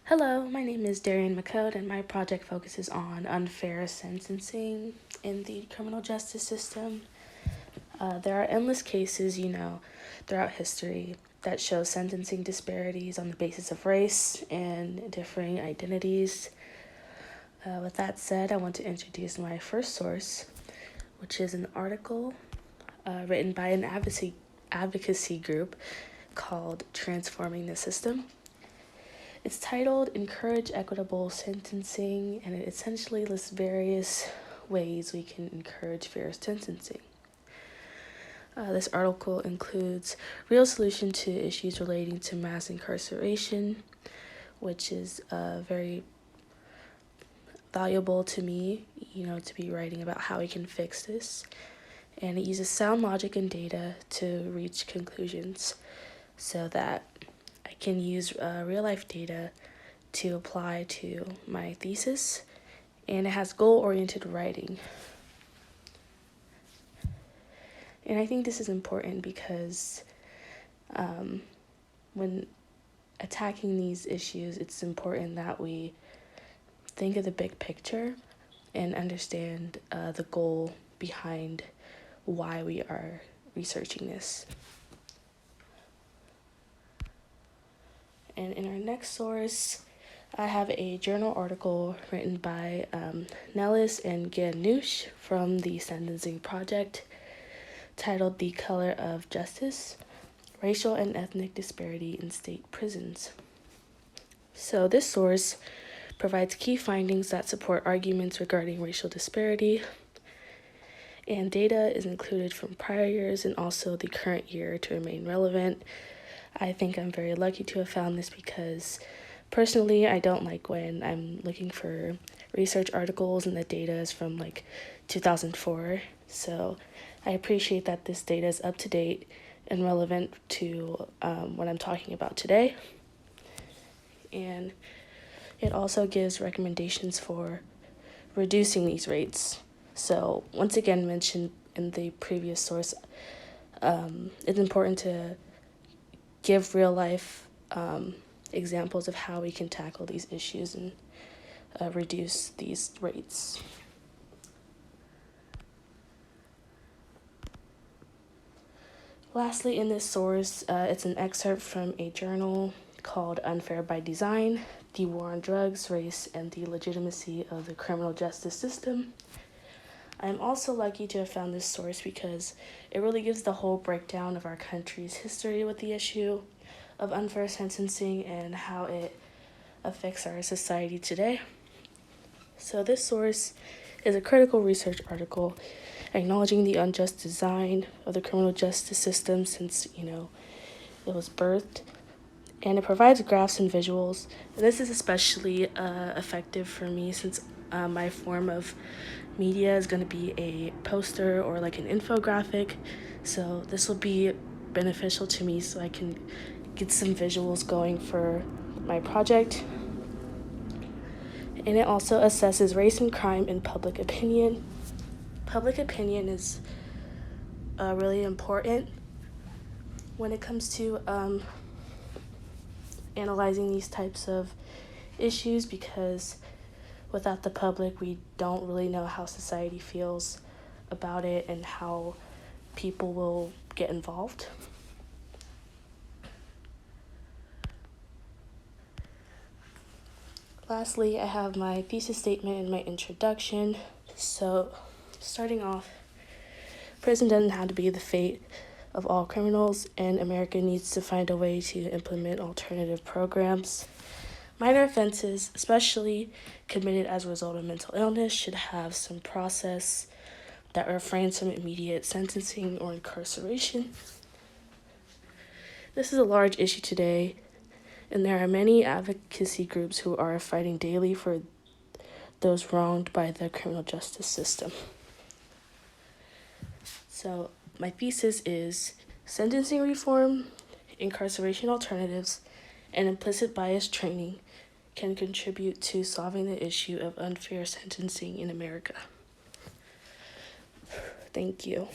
Hello, my name is Darian McCode, and my project focuses on unfair sentencing in the criminal justice system. There are endless cases, throughout history that show sentencing disparities on the basis of race and differing identities. With that said, I want to introduce my first source, which is an article written by an advocacy group called Transforming the System. It's titled Encourage Equitable Sentencing, and it essentially lists various ways we can encourage fair sentencing. This article includes real solution to issues relating to mass incarceration, which is very valuable to me, to be writing about how we can fix this. And it uses sound logic and data to reach conclusions so that I can use real-life data to apply to my thesis, and it has goal-oriented writing. And I think this is important because when attacking these issues, it's important that we think of the big picture and understand the goal behind why we are researching this. And in our next source, I have a journal article written by Nellis and Ganush from the Sentencing Project titled The Color of Justice, Racial and Ethnic Disparity in State Prisons. So this source provides key findings that support arguments regarding racial disparity, and data is included from prior years and also the current year to remain relevant. I think I'm very lucky to have found this because personally, I don't like when I'm looking for research articles and the data is from 2004. So I appreciate that this data is up to date and relevant to what I'm talking about today. And it also gives recommendations for reducing these rates. So once again, mentioned in the previous source, it's important to give real life examples of how we can tackle these issues and reduce these rates. Lastly, in this source, it's an excerpt from a journal called Unfair by Design, The War on Drugs, Race, and the Legitimacy of the Criminal Justice System. I'm also lucky to have found this source because it really gives the whole breakdown of our country's history with the issue of unfair sentencing and how it affects our society today. So this source is a critical research article acknowledging the unjust design of the criminal justice system since, it was birthed. And it provides graphs and visuals. And this is especially effective for me since my form of media is going to be a poster or an infographic. So this will be beneficial to me so I can get some visuals going for my project. And it also assesses race and crime in public opinion. Public opinion is really important when it comes to analyzing these types of issues because without the public, we don't really know how society feels about it and how people will get involved. Lastly, I have my thesis statement and my introduction. So, starting off, prison doesn't have to be the fate of all criminals, and America needs to find a way to implement alternative programs. Minor offenses, especially committed as a result of mental illness, should have some process that refrains from immediate sentencing or incarceration. This is a large issue today, and there are many advocacy groups who are fighting daily for those wronged by the criminal justice system. So my thesis is sentencing reform, incarceration alternatives, and implicit bias training can contribute to solving the issue of unfair sentencing in America. Thank you.